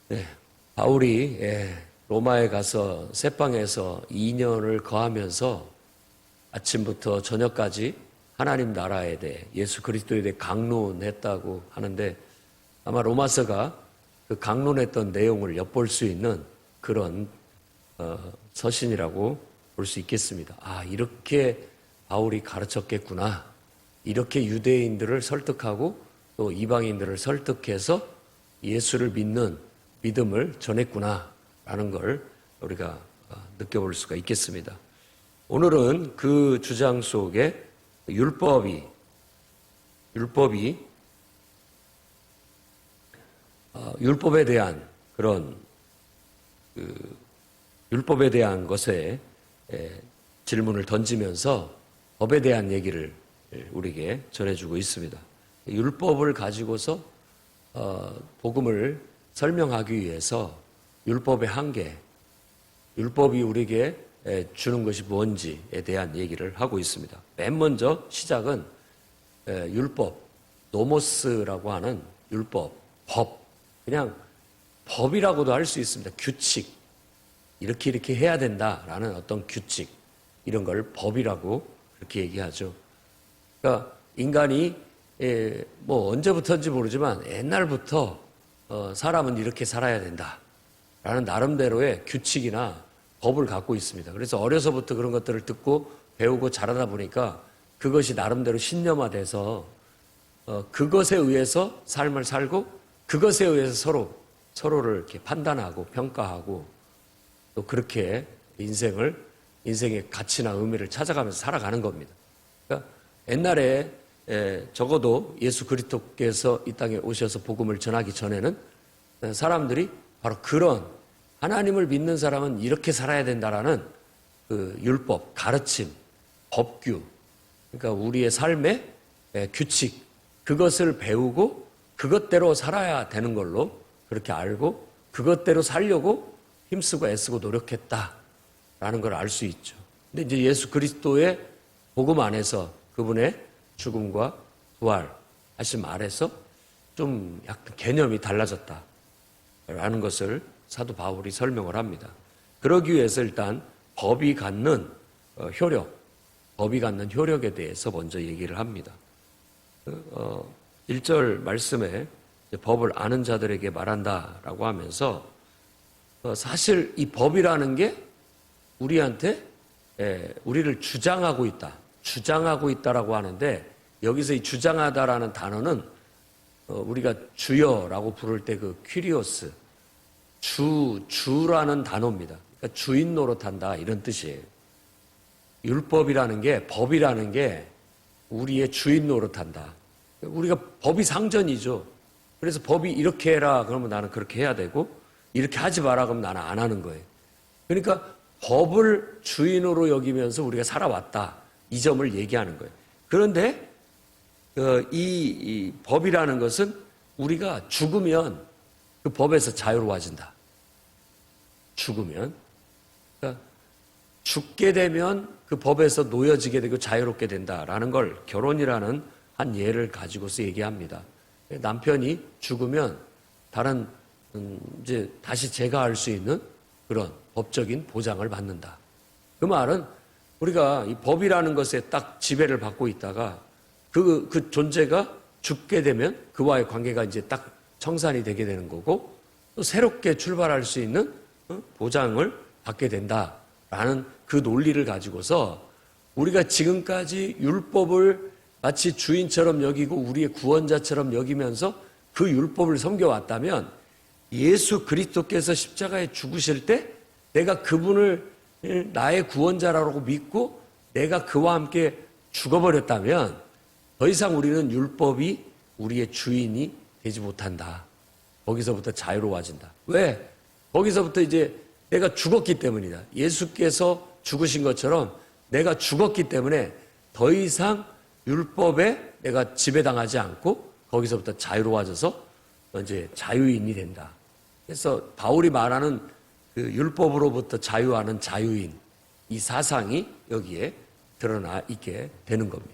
네, 바울이 로마에 가서 새방에서 2년을 거하면서 아침부터 저녁까지 하나님 나라에 대해 예수 그리스도에 대해 강론했다고 하는데 아마 로마서가 그 강론했던 내용을 엿볼 수 있는 그런 서신이라고 볼 수 있겠습니다. 아, 이렇게 바울이 가르쳤겠구나. 이렇게 유대인들을 설득하고 또 이방인들을 설득해서 예수를 믿는 믿음을 전했구나 라는 걸 우리가 느껴볼 수가 있겠습니다. 오늘은 그 주장 속에 율법에 대한 그런 율법에 대한 것에 질문을 던지면서 법에 대한 얘기를 우리에게 전해주고 있습니다. 율법을 가지고서 복음을 설명하기 위해서 율법의 한계, 율법이 우리에게 주는 것이 뭔지에 대한 얘기를 하고 있습니다. 맨 먼저 시작은 율법, 노모스라고 하는 율법, 법, 그냥 법이라고도 할 수 있습니다. 규칙, 이렇게 해야 된다라는 어떤 규칙, 이런 걸 법이라고 그렇게 얘기하죠. 그러니까 인간이 뭐 언제부터인지 모르지만 옛날부터 사람은 이렇게 살아야 된다라는 나름대로의 규칙이나 법을 갖고 있습니다. 그래서 어려서부터 그런 것들을 듣고 배우고 자라다 보니까 그것이 나름대로 신념화돼서 그것에 의해서 삶을 살고 그것에 의해서 서로를 이렇게 판단하고 평가하고 또 그렇게 인생의 가치나 의미를 찾아가면서 살아가는 겁니다. 그러니까 옛날에 적어도 예수 그리스도께서 이 땅에 오셔서 복음을 전하기 전에는 사람들이 바로 그런 하나님을 믿는 사람은 이렇게 살아야 된다라는 그 율법, 가르침, 법규, 그러니까 우리의 삶의 규칙, 그것을 배우고 그것대로 살아야 되는 걸로 그렇게 알고 그것대로 살려고 힘쓰고 애쓰고 노력했다라는 걸 알 수 있죠. 근데 이제 예수 그리스도의 복음 안에서 그분의 죽음과 부활 하심 아래서 좀 약간 개념이 달라졌다라는 것을 사도 바울이 설명을 합니다. 그러기 위해서 일단 법이 갖는 효력에 대해서 먼저 얘기를 합니다. 1절 말씀에 법을 아는 자들에게 말한다라고 하면서 사실 이 법이라는 게 우리한테 우리를 주장하고 있다라고 하는데 여기서 이 주장하다라는 단어는 우리가 주여라고 부를 때 그 퀴리오스 주라는 단어입니다. 그러니까 주인 노릇한다 이런 뜻이에요. 율법이라는 게 법이라는 게 우리의 주인 노릇한다. 우리가 법이 상전이죠. 그래서 법이 이렇게 해라 그러면 나는 그렇게 해야 되고 이렇게 하지 마라 그러면 나는 안 하는 거예요. 그러니까 법을 주인으로 여기면서 우리가 살아왔다. 이 점을 얘기하는 거예요. 그런데 이 법이라는 것은 우리가 죽으면 그 법에서 자유로워진다. 죽으면. 그러니까 죽게 되면 그 법에서 놓여지게 되고 자유롭게 된다라는 걸 결혼이라는 한 예를 가지고서 얘기합니다. 남편이 죽으면 다른 이제 다시 재가할 수 있는 그런 법적인 보장을 받는다. 그 말은 우리가 이 법이라는 것에 딱 지배를 받고 있다가 그 존재가 죽게 되면 그와의 관계가 이제 딱 청산이 되게 되는 거고 또 새롭게 출발할 수 있는 보장을 받게 된다라는 그 논리를 가지고서 우리가 지금까지 율법을 마치 주인처럼 여기고 우리의 구원자처럼 여기면서 그 율법을 섬겨왔다면 예수 그리스도께서 십자가에 죽으실 때 내가 그분을 나의 구원자라고 믿고 내가 그와 함께 죽어버렸다면 더 이상 우리는 율법이 우리의 주인이 되지 못한다. 거기서부터 자유로워진다. 왜? 거기서부터 이제 내가 죽었기 때문이다. 예수께서 죽으신 것처럼 내가 죽었기 때문에 더 이상 율법에 내가 지배당하지 않고 거기서부터 자유로워져서 이제 자유인이 된다. 그래서 바울이 말하는 그 율법으로부터 자유하는 자유인 이 사상이 여기에 드러나 있게 되는 겁니다.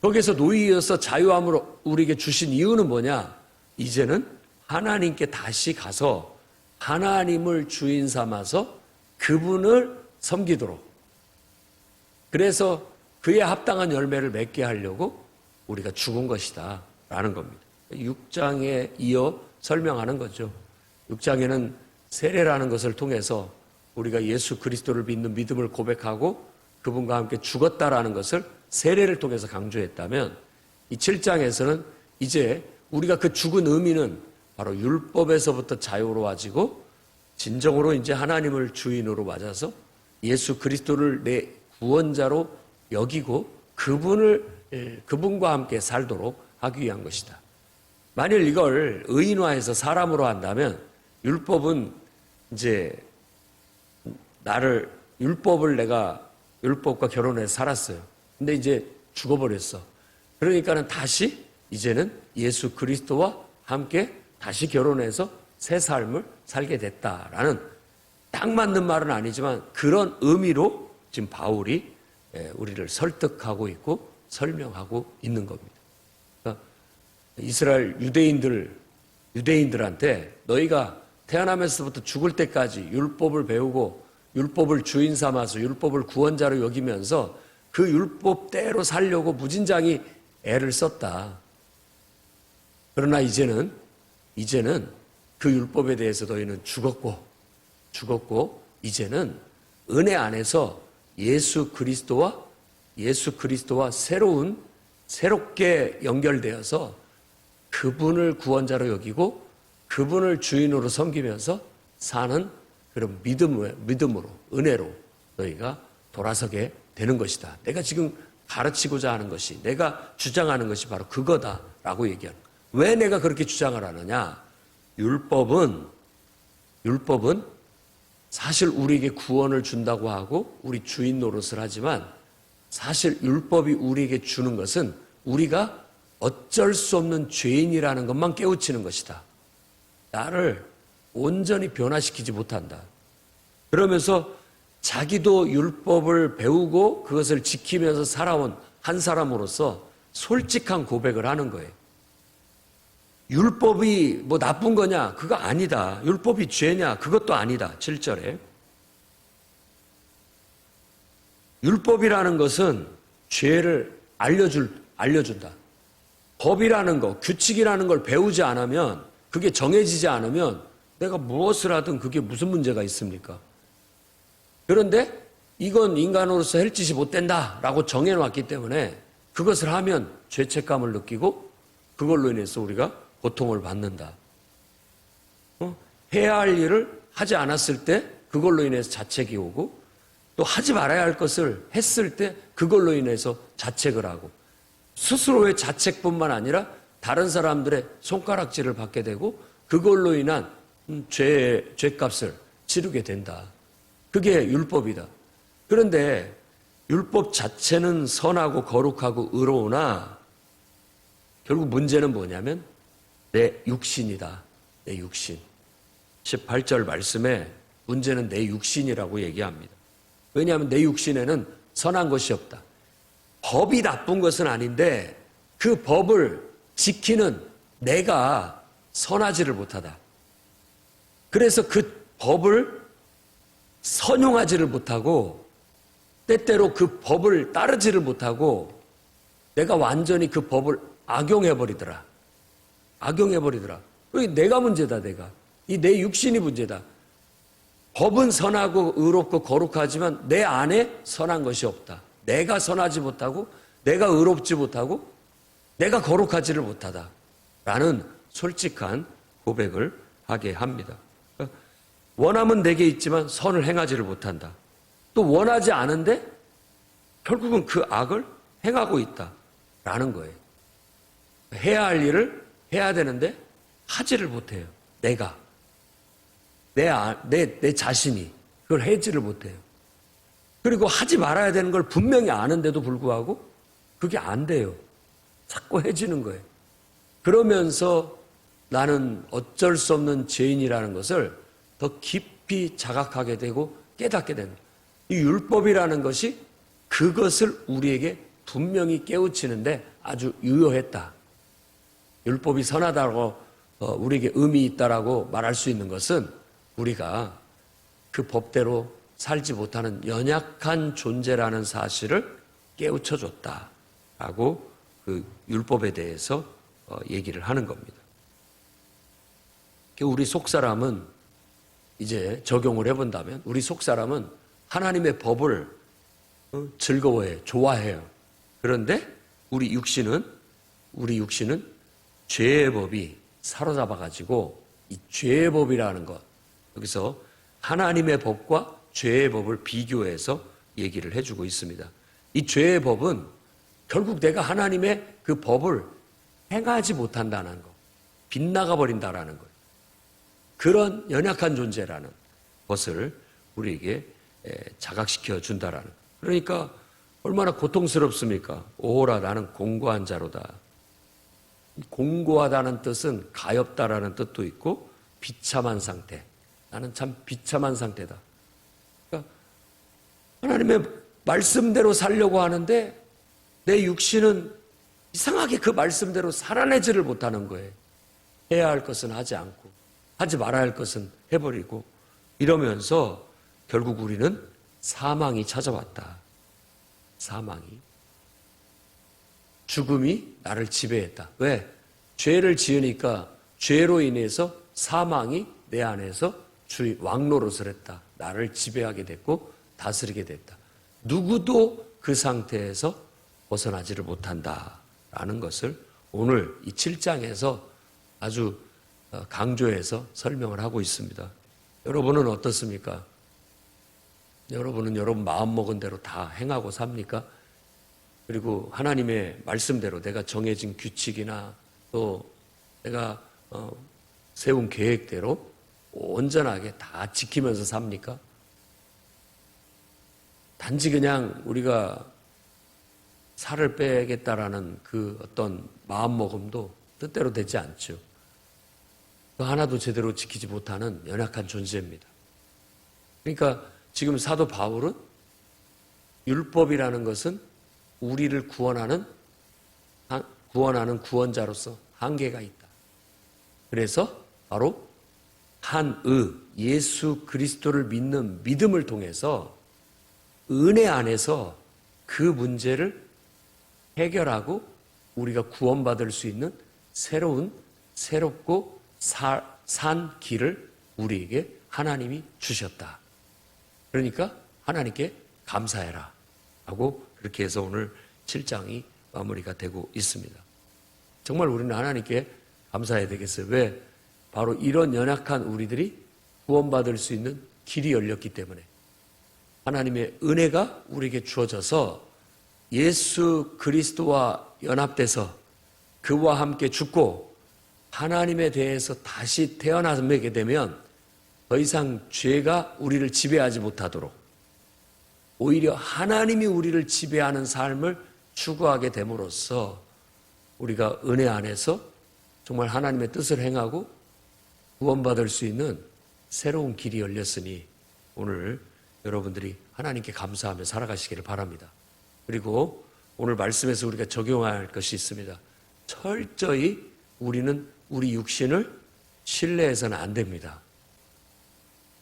거기에서 노예여서 자유함을 우리에게 주신 이유는 뭐냐? 이제는 하나님께 다시 가서 하나님을 주인 삼아서 그분을 섬기도록, 그래서 그에 합당한 열매를 맺게 하려고 우리가 죽은 것이다 라는 겁니다. 6장에 이어 설명하는 거죠. 6장에는 세례라는 것을 통해서 우리가 예수 그리스도를 믿는 믿음을 고백하고 그분과 함께 죽었다라는 것을 세례를 통해서 강조했다면, 이 7장에서는 이제 우리가 그 죽은 의미는 바로 율법에서부터 자유로워지고 진정으로 이제 하나님을 주인으로 맞아서 예수 그리스도를 내 구원자로 여기고 그분과 함께 살도록 하기 위한 것이다. 만일 이걸 의인화해서 사람으로 한다면 율법은 이제 내가 율법과 결혼해서 살았어요. 근데 이제 죽어버렸어. 그러니까는 다시 이제는 예수 그리스도와 함께 다시 결혼해서 새 삶을 살게 됐다라는, 딱 맞는 말은 아니지만 그런 의미로 지금 바울이 우리를 설득하고 있고 설명하고 있는 겁니다. 그러니까 이스라엘 유대인들한테 너희가 태어나면서부터 죽을 때까지 율법을 배우고 율법을 주인 삼아서 율법을 구원자로 여기면서 그 율법대로 살려고 무진장이 애를 썼다. 그러나 이제는 그 율법에 대해서 너희는 죽었고 이제는 은혜 안에서 예수 그리스도와 새롭게 연결되어서 그분을 구원자로 여기고 그분을 주인으로 섬기면서 사는 그런 믿음으로, 은혜로 너희가 돌아서게 되는 것이다. 내가 지금 가르치고자 하는 것이, 내가 주장하는 것이 바로 그거다라고 얘기하는 거예요. 왜 내가 그렇게 주장을 하느냐? 율법은 사실 우리에게 구원을 준다고 하고 우리 주인 노릇을 하지만, 사실 율법이 우리에게 주는 것은 우리가 어쩔 수 없는 죄인이라는 것만 깨우치는 것이다. 나를 온전히 변화시키지 못한다. 그러면서 자기도 율법을 배우고 그것을 지키면서 살아온 한 사람으로서 솔직한 고백을 하는 거예요. 율법이 뭐 나쁜 거냐? 그거 아니다. 율법이 죄냐? 그것도 아니다. 7절에. 율법이라는 것은 죄를 알려준다. 법이라는 거, 규칙이라는 걸 배우지 않으면, 그게 정해지지 않으면 내가 무엇을 하든 그게 무슨 문제가 있습니까? 그런데 이건 인간으로서 헬짓이 못 된다라고 정해놨기 때문에 그것을 하면 죄책감을 느끼고 그걸로 인해서 우리가 고통을 받는다. 해야 할 일을 하지 않았을 때 그걸로 인해서 자책이 오고, 또 하지 말아야 할 것을 했을 때 그걸로 인해서 자책을 하고, 스스로의 자책뿐만 아니라 다른 사람들의 손가락질을 받게 되고 그걸로 인한 죄값을 치르게 된다. 그게 율법이다. 그런데 율법 자체는 선하고 거룩하고 의로우나 결국 문제는 뭐냐면 내 육신이다. 내 육신. 18절 말씀에 문제는 내 육신이라고 얘기합니다. 왜냐하면 내 육신에는 선한 것이 없다. 법이 나쁜 것은 아닌데 그 법을 지키는 내가 선하지를 못하다. 그래서 그 법을 선용하지를 못하고 때때로 그 법을 따르지를 못하고 내가 완전히 그 법을 악용해버리더라. 그게 내가 문제다. 이 내 육신이 문제다. 법은 선하고 의롭고 거룩하지만 내 안에 선한 것이 없다. 내가 선하지 못하고 내가 의롭지 못하고 내가 거룩하지를 못하다. 라는 솔직한 고백을 하게 합니다. 원함은 내게 있지만 선을 행하지를 못한다. 또 원하지 않은데 결국은 그 악을 행하고 있다. 라는 거예요. 해야 할 일을 해야 되는데 하지를 못해요. 내 자신이 그걸 하지를 못해요. 그리고 하지 말아야 되는 걸 분명히 아는데도 불구하고 그게 안 돼요. 자꾸 해지는 거예요. 그러면서 나는 어쩔 수 없는 죄인이라는 것을 더 깊이 자각하게 되고 깨닫게 됩니다. 이 율법이라는 것이 그것을 우리에게 분명히 깨우치는데 아주 유효했다. 율법이 선하다고 우리에게 의미 있다라고 말할 수 있는 것은 우리가 그 법대로 살지 못하는 연약한 존재라는 사실을 깨우쳐 줬다라고 그 율법에 대해서 얘기를 하는 겁니다. 우리 속사람은 이제 적용을 해본다면 우리 속사람은 하나님의 법을 즐거워해, 좋아해요. 그런데 우리 육신은 죄의 법이 사로잡아가지고 이 죄의 법이라는 것, 여기서 하나님의 법과 죄의 법을 비교해서 얘기를 해주고 있습니다. 이 죄의 법은 결국 내가 하나님의 그 법을 행하지 못한다는 것, 빗나가 버린다라는 것, 그런 연약한 존재라는 것을 우리에게 자각시켜 준다라는 것. 그러니까 얼마나 고통스럽습니까? 오호라 나는 공고한 자로다. 공고하다는 뜻은 가엾다라는 뜻도 있고 비참한 상태. 나는 참 비참한 상태다. 그러니까 하나님의 말씀대로 살려고 하는데 내 육신은 이상하게 그 말씀대로 살아내지를 못하는 거예요. 해야 할 것은 하지 않고 하지 말아야 할 것은 해버리고 이러면서 결국 우리는 사망이 찾아왔다. 사망이. 죽음이 나를 지배했다. 왜? 죄를 지으니까 죄로 인해서 사망이 내 안에서 왕노릇을 했다. 나를 지배하게 됐고 다스리게 됐다. 누구도 그 상태에서 벗어나지를 못한다라는 것을 오늘 이 7장에서 아주 강조해서 설명을 하고 있습니다. 여러분은 어떻습니까? 여러분은 여러분 마음먹은 대로 다 행하고 삽니까? 그리고 하나님의 말씀대로 내가 정해진 규칙이나 또 내가 세운 계획대로 온전하게 다 지키면서 삽니까? 단지 그냥 우리가 살을 빼겠다라는 그 어떤 마음먹음도 뜻대로 되지 않죠. 그 하나도 제대로 지키지 못하는 연약한 존재입니다. 그러니까 지금 사도 바울은 율법이라는 것은 우리를 구원하는 구원자로서 한계가 있다. 그래서 바로 한의 예수 그리스도를 믿는 믿음을 통해서 은혜 안에서 그 문제를 해결하고 우리가 구원받을 수 있는 새롭고 산 길을 우리에게 하나님이 주셨다. 그러니까 하나님께 감사해라 하고 그렇게 해서 오늘 7장이 마무리가 되고 있습니다. 정말 우리는 하나님께 감사해야 되겠어요. 왜? 바로 이런 연약한 우리들이 구원받을 수 있는 길이 열렸기 때문에 하나님의 은혜가 우리에게 주어져서 예수 그리스도와 연합돼서 그와 함께 죽고 하나님에 대해서 다시 태어나게 되면 더 이상 죄가 우리를 지배하지 못하도록 오히려 하나님이 우리를 지배하는 삶을 추구하게 됨으로써 우리가 은혜 안에서 정말 하나님의 뜻을 행하고 구원받을 수 있는 새로운 길이 열렸으니 오늘 여러분들이 하나님께 감사하며 살아가시기를 바랍니다. 그리고 오늘 말씀에서 우리가 적용할 것이 있습니다. 철저히 우리는 우리 육신을 신뢰해서는 안 됩니다.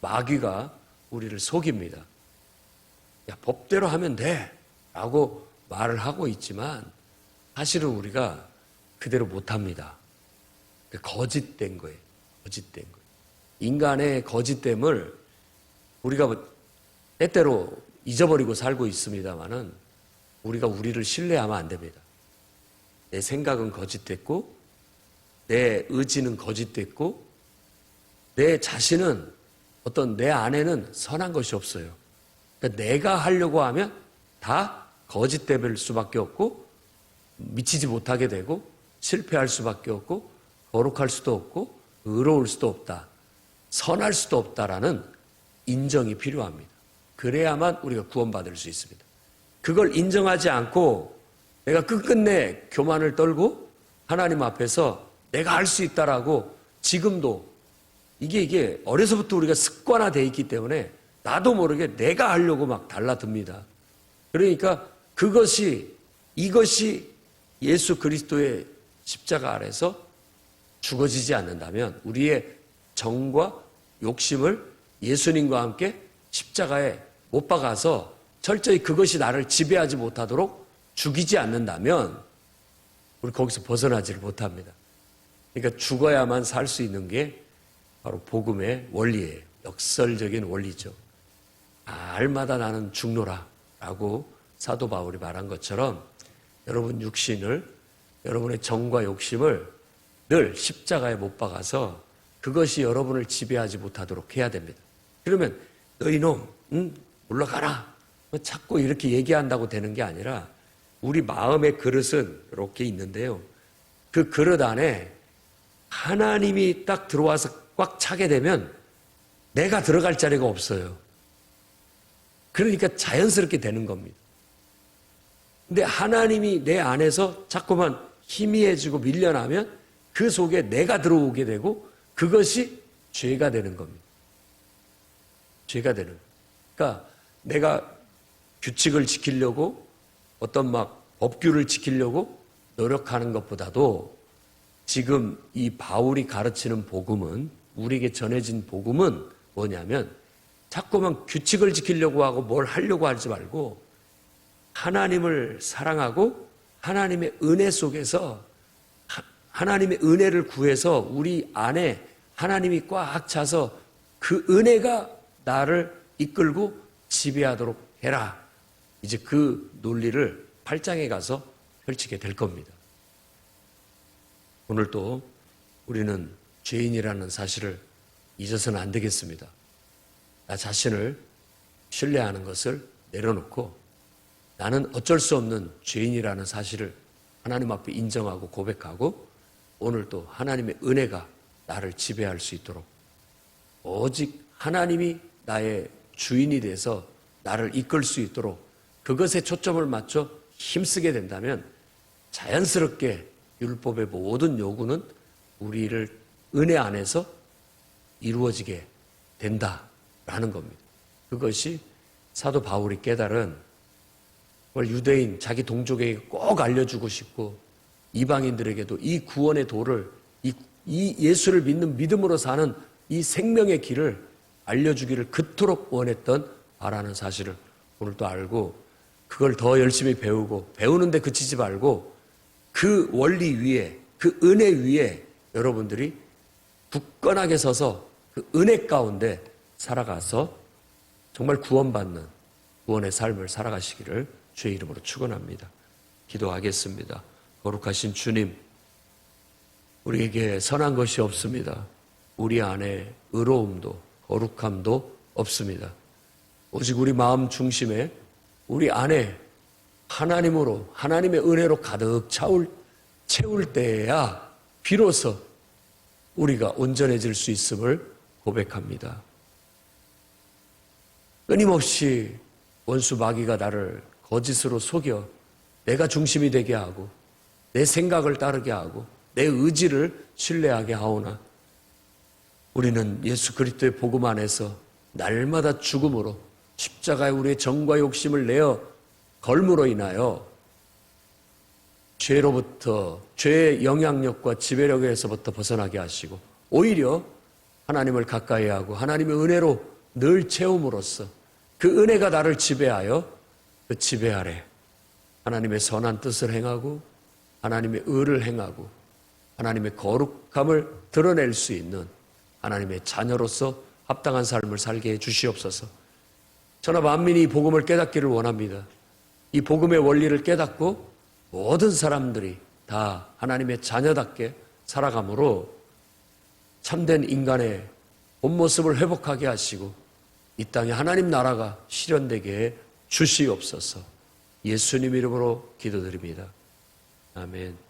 마귀가 우리를 속입니다. 야, 법대로 하면 돼 라고 말을 하고 있지만 사실은 우리가 그대로 못합니다. 거짓된 거예요. 거짓된 거예요. 인간의 거짓됨을 우리가 때때로 잊어버리고 살고 있습니다만은 우리가 우리를 신뢰하면 안 됩니다. 내 생각은 거짓됐고 내 의지는 거짓됐고 내 자신은 어떤 내 안에는 선한 것이 없어요. 그러니까 내가 하려고 하면 다 거짓될 수밖에 없고 미치지 못하게 되고 실패할 수밖에 없고 거룩할 수도 없고 의로울 수도 없다. 선할 수도 없다라는 인정이 필요합니다. 그래야만 우리가 구원받을 수 있습니다. 그걸 인정하지 않고 내가 끝끝내 교만을 떨고 하나님 앞에서 내가 할 수 있다라고 지금도 이게 어려서부터 우리가 습관화되어 있기 때문에 나도 모르게 내가 하려고 막 달라듭니다. 그러니까 이것이 예수 그리스도의 십자가 아래서 죽어지지 않는다면 우리의 정과 욕심을 예수님과 함께 십자가에 못 박아서 철저히 그것이 나를 지배하지 못하도록 죽이지 않는다면 우리 거기서 벗어나지를 못합니다. 그러니까 죽어야만 살 수 있는 게 바로 복음의 원리예요. 역설적인 원리죠. 알마다 나는 죽노라 라고 사도 바울이 말한 것처럼 여러분 육신을, 여러분의 정과 욕심을 늘 십자가에 못 박아서 그것이 여러분을 지배하지 못하도록 해야 됩니다. 그러면 너 이놈 올라가라 자꾸 이렇게 얘기한다고 되는 게 아니라 우리 마음의 그릇은 이렇게 있는데요. 그 그릇 안에 하나님이 딱 들어와서 꽉 차게 되면 내가 들어갈 자리가 없어요. 그러니까 자연스럽게 되는 겁니다. 근데 하나님이 내 안에서 자꾸만 희미해지고 밀려나면 그 속에 내가 들어오게 되고 그것이 죄가 되는 겁니다. 죄가 되는 거예요. 그러니까 내가 규칙을 지키려고 어떤 막 법규를 지키려고 노력하는 것보다도 지금 이 바울이 가르치는 복음은, 우리에게 전해진 복음은 뭐냐면 자꾸만 규칙을 지키려고 하고 뭘 하려고 하지 말고 하나님을 사랑하고 하나님의 은혜 속에서 하나님의 은혜를 구해서 우리 안에 하나님이 꽉 차서 그 은혜가 나를 이끌고 지배하도록 해라. 이제 그 논리를 8장에 가서 펼치게 될 겁니다. 오늘 또 우리는 죄인이라는 사실을 잊어서는 안 되겠습니다. 나 자신을 신뢰하는 것을 내려놓고 나는 어쩔 수 없는 죄인이라는 사실을 하나님 앞에 인정하고 고백하고 오늘 또 하나님의 은혜가 나를 지배할 수 있도록 오직 하나님이 나의 주인이 돼서 나를 이끌 수 있도록 그것에 초점을 맞춰 힘쓰게 된다면 자연스럽게 율법의 모든 요구는 우리를 은혜 안에서 이루어지게 된다라는 겁니다. 그것이 사도 바울이 깨달은 그걸 유대인 자기 동족에게 꼭 알려주고 싶고 이방인들에게도 이 구원의 도를 이 예수를 믿는 믿음으로 사는 이 생명의 길을 알려주기를 그토록 원했던 바라는 사실을 오늘 또 알고 그걸 더 열심히 배우고 배우는데 그치지 말고 그 원리 위에 그 은혜 위에 여러분들이 굳건하게 서서 그 은혜 가운데 살아가서 정말 구원받는 구원의 삶을 살아가시기를 주의 이름으로 축원합니다. 기도하겠습니다. 거룩하신 주님, 우리에게 선한 것이 없습니다. 우리 안에 의로움도 거룩함도 없습니다. 오직 우리 마음 중심에 우리 안에 하나님으로 하나님의 은혜로 가득 채울 때에야 비로소 우리가 온전해질 수 있음을 고백합니다. 끊임없이 원수 마귀가 나를 거짓으로 속여 내가 중심이 되게 하고 내 생각을 따르게 하고 내 의지를 신뢰하게 하오나 우리는 예수 그리스도의 복음 안에서 날마다 죽음으로 십자가에 우리의 정과 욕심을 내어 걸므로 인하여 죄로부터 죄의 영향력과 지배력에서부터 벗어나게 하시고 오히려 하나님을 가까이 하고 하나님의 은혜로 늘 채움으로써 그 은혜가 나를 지배하여 그 지배 아래 하나님의 선한 뜻을 행하고 하나님의 의를 행하고 하나님의 거룩함을 드러낼 수 있는 하나님의 자녀로서 합당한 삶을 살게 해 주시옵소서. 저나 만민이 이 복음을 깨닫기를 원합니다. 이 복음의 원리를 깨닫고 모든 사람들이 다 하나님의 자녀답게 살아감으로 참된 인간의 본 모습을 회복하게 하시고 이 땅에 하나님 나라가 실현되게 해 주시옵소서. 예수님 이름으로 기도드립니다. 아멘.